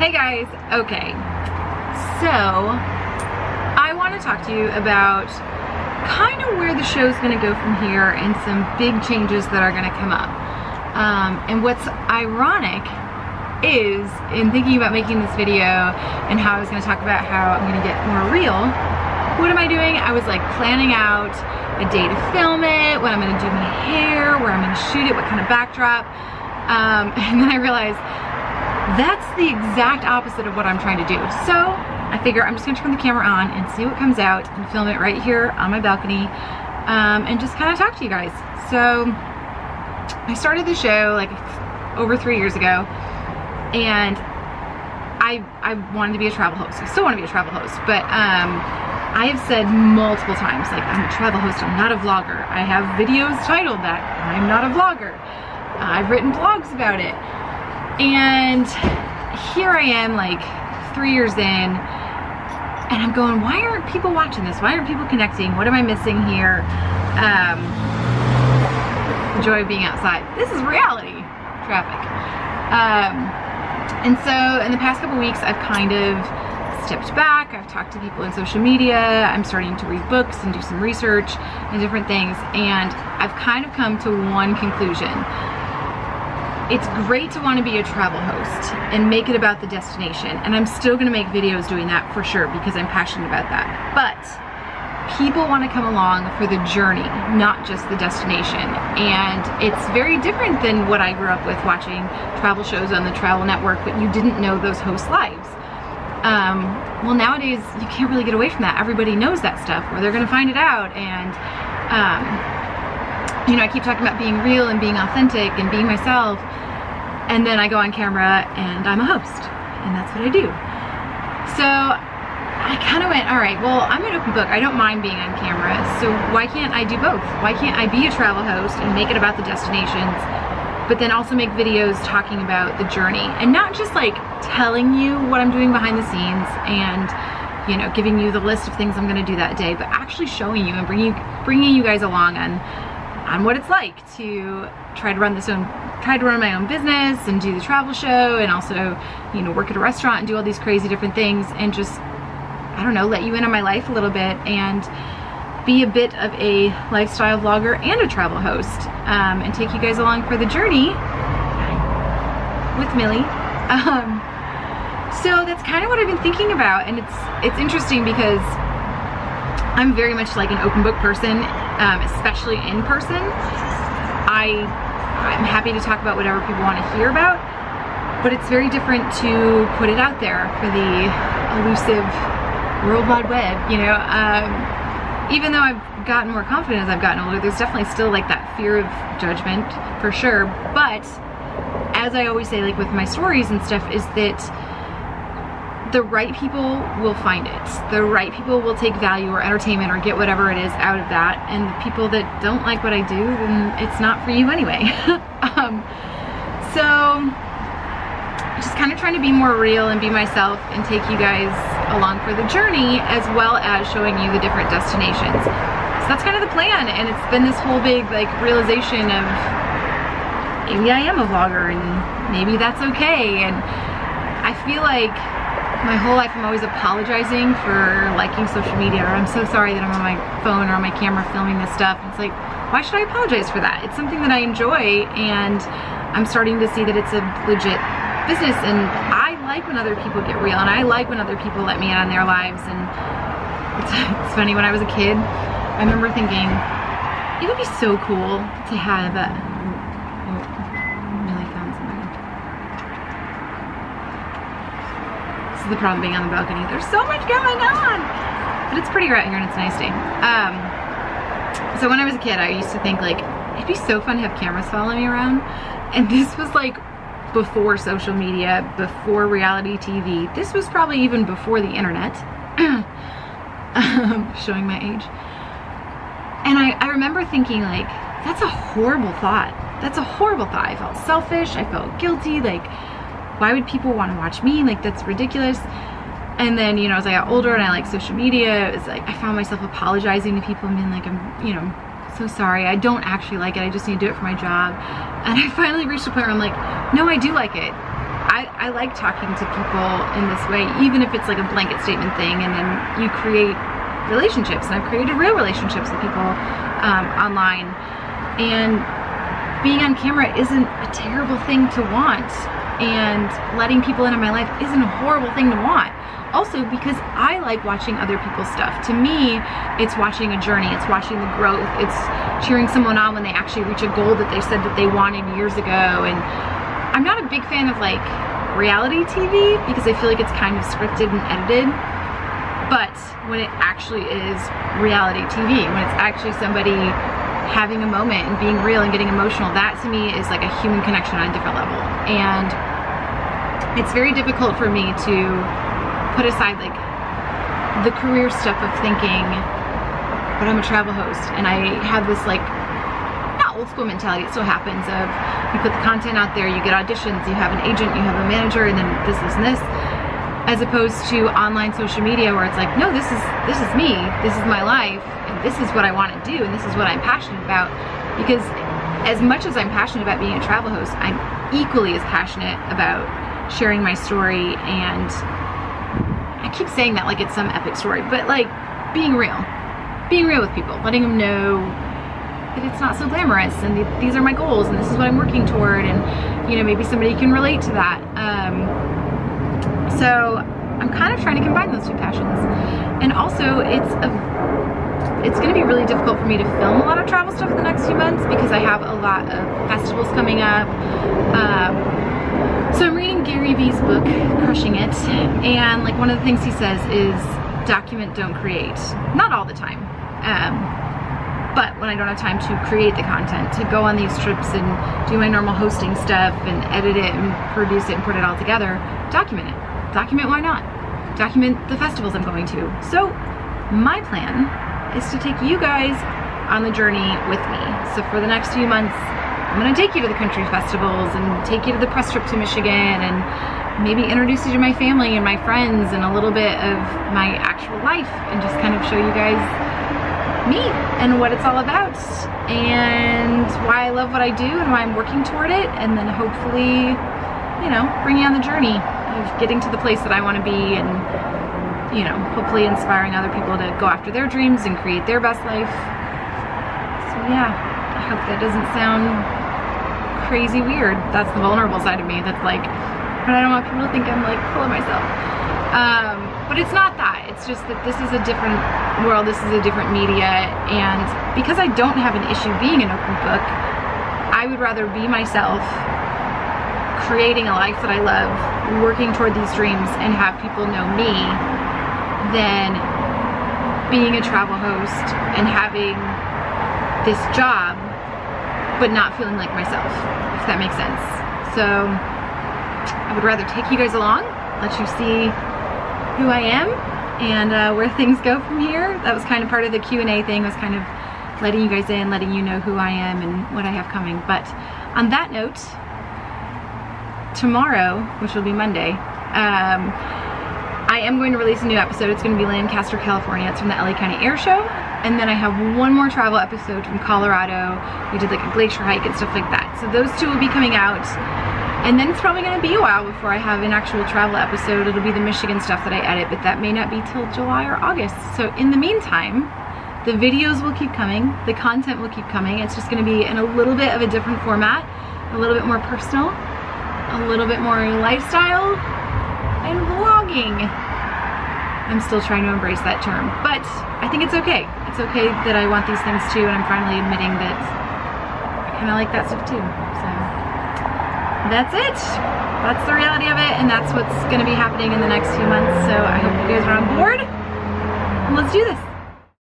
Hey guys, okay, so I want to talk to you about kind of where the show's going to go from here and some big changes that are going to come up. And what's ironic is, in thinking about making this video and how I was going to talk about how I'm going to get more real, what am I doing? I was like planning out a day to film it, when I'm going to do my hair, where I'm going to shoot it, what kind of backdrop, and then I realized that's the exact opposite of what I'm trying to do. So I figure I'm just gonna turn the camera on and see what comes out and film it right here on my balcony, and just kind of talk to you guys. So I started the show like over 3 years ago, and I wanted to be a travel host. I still want to be a travel host, but I have said multiple times, like, I'm a travel host, I'm not a vlogger. I have videos titled that, I'm not a vlogger. I've written blogs about it. And here I am, like 3 years in, and I'm going, why aren't people watching this? Why aren't people connecting? What am I missing here? The joy of being outside. This is reality, traffic. And so in the past couple weeks, I've kind of stepped back. I've talked to people in social media. I'm starting to read books and do some research and different things. And I've kind of come to one conclusion. It's great to want to be a travel host and make it about the destination, and I'm still going to make videos doing that for sure because I'm passionate about that. But people want to come along for the journey, not just the destination, and it's very different than what I grew up with, watching travel shows on the Travel Network, but you didn't know those hosts' lives. Well, nowadays you can't really get away from that. Everybody knows that stuff, or they're going to find it out, and you know, I keep talking about being real and being authentic and being myself, and then I go on camera and I'm a host, and that's what I do. So I kind of went, all right, well, I'm an open book. I don't mind being on camera, so why can't I do both? Why can't I be a travel host and make it about the destinations, but then also make videos talking about the journey, and not just like telling you what I'm doing behind the scenes and, you know, giving you the list of things I'm going to do that day, but actually showing you and bringing you guys along on what it's like to try to run my own business and do the travel show, and also, you know, work at a restaurant and do all these crazy different things, and just, I don't know, let you in on my life a little bit and be a bit of a lifestyle vlogger and a travel host, and take you guys along for the journey with Millie. So that's kind of what I've been thinking about, and it's interesting because I'm very much like an open book person, especially in person. I'm happy to talk about whatever people want to hear about, but it's very different to put it out there for the elusive World Wide Web, you know. Even though I've gotten more confident as I've gotten older, there's definitely still like that fear of judgment for sure. But as I always say, like with my stories and stuff, is that the right people will find it. The right people will take value or entertainment or get whatever it is out of that, and the people that don't like what I do, then it's not for you anyway. So just kind of trying to be more real and be myself and take you guys along for the journey, as well as showing you the different destinations. So that's kind of the plan, and it's been this whole big like realization of, maybe I am a vlogger and maybe that's okay. And I feel like my whole life I'm always apologizing for liking social media, or I'm so sorry that I'm on my phone or on my camera filming this stuff. It's like, why should I apologize for that? It's something that I enjoy, and I'm starting to see that it's a legit business, and I like when other people get real, and I like when other people let me in on their lives. And it's funny, when I was a kid, I remember thinking, it would be so cool to have This is the problem being on the balcony. There's so much going on, but it's pretty right here and it's a nice day. So when I was a kid, I used to think like, it'd be so fun to have cameras follow me around. And this was like before social media, before reality TV. This was probably even before the internet. Showing my age. And I remember thinking like, that's a horrible thought. That's a horrible thought. I felt selfish, I felt guilty, like, why would people want to watch me? Like, that's ridiculous. And then, you know, as I got older and I like social media, it was like I found myself apologizing to people and being like, I'm, you know, so sorry, I don't actually like it, I just need to do it for my job. And I finally reached a point where I'm like, no, I do like it. I like talking to people in this way, even if it's like a blanket statement thing, and then you create relationships. And I've created real relationships with people online. And being on camera isn't a terrible thing to want. And letting people into my life isn't a horrible thing to want. Also, because I like watching other people's stuff. To me, it's watching a journey, it's watching the growth, it's cheering someone on when they actually reach a goal that they said that they wanted years ago. And I'm not a big fan of like reality TV because I feel like it's kind of scripted and edited. But when it actually is reality TV, when it's actually somebody having a moment and being real and getting emotional, that to me is like a human connection on a different level. And it's very difficult for me to put aside like the career stuff of thinking, but I'm a travel host and I have this like, not old school mentality, it still happens, of you put the content out there, you get auditions, you have an agent, you have a manager, and then this and this, as opposed to online social media where it's like, no, this is me, this is my life, and this is what I want to do, and this is what I'm passionate about. Because as much as I'm passionate about being a travel host, I'm equally as passionate about sharing my story. And I keep saying that like it's some epic story, but like being real with people, letting them know that it's not so glamorous, and these are my goals, and this is what I'm working toward, and you know, maybe somebody can relate to that. So I'm kind of trying to combine those two passions. And also it's going to be really difficult for me to film a lot of travel stuff in the next few months because I have a lot of festivals coming up. So I'm reading Gary Vee's book, Crushing It, and like one of the things he says is document, don't create. Not all the time, but when I don't have time to create the content, to go on these trips and do my normal hosting stuff and edit it and produce it and put it all together, document it. Document, why not? Document the festivals I'm going to. So my plan is to take you guys on the journey with me. So for the next few months, I'm gonna take you to the country festivals and take you to the press trip to Michigan and maybe introduce you to my family and my friends and a little bit of my actual life and just kind of show you guys me and what it's all about and why I love what I do and why I'm working toward it, and then hopefully, you know, bring you on the journey of getting to the place that I want to be, and you know, hopefully inspiring other people to go after their dreams and create their best life. So yeah, I hope that doesn't sound crazy weird. That's the vulnerable side of me that's like, but I don't want people to think I'm like full of myself. But it's not that. It's just that this is a different world, this is a different media, and because I don't have an issue being an open book, I would rather be myself, creating a life that I love, working toward these dreams, and have people know me, than being a travel host and having this job but not feeling like myself, if that makes sense. So I would rather take you guys along, let you see who I am and where things go from here. That was kind of part of the Q&A thing, was kind of letting you guys in, letting you know who I am and what I have coming. But on that note, tomorrow, which will be Monday, I am going to release a new episode. It's going to be Lancaster, California. It's from the LA County Air Show. And then I have one more travel episode from Colorado. We did like a glacier hike and stuff like that. So those two will be coming out. And then it's probably going to be a while before I have an actual travel episode. It'll be the Michigan stuff that I edit, but that may not be till July or August. So in the meantime, the videos will keep coming. The content will keep coming. It's just going to be in a little bit of a different format, a little bit more personal, a little bit more lifestyle, and vlogging. I'm still trying to embrace that term, but I think it's okay. It's okay that I want these things too, and I'm finally admitting that I kind of like that stuff too. So that's it. That's the reality of it, and that's what's going to be happening in the next few months. So I hope you guys are on board, and let's do this.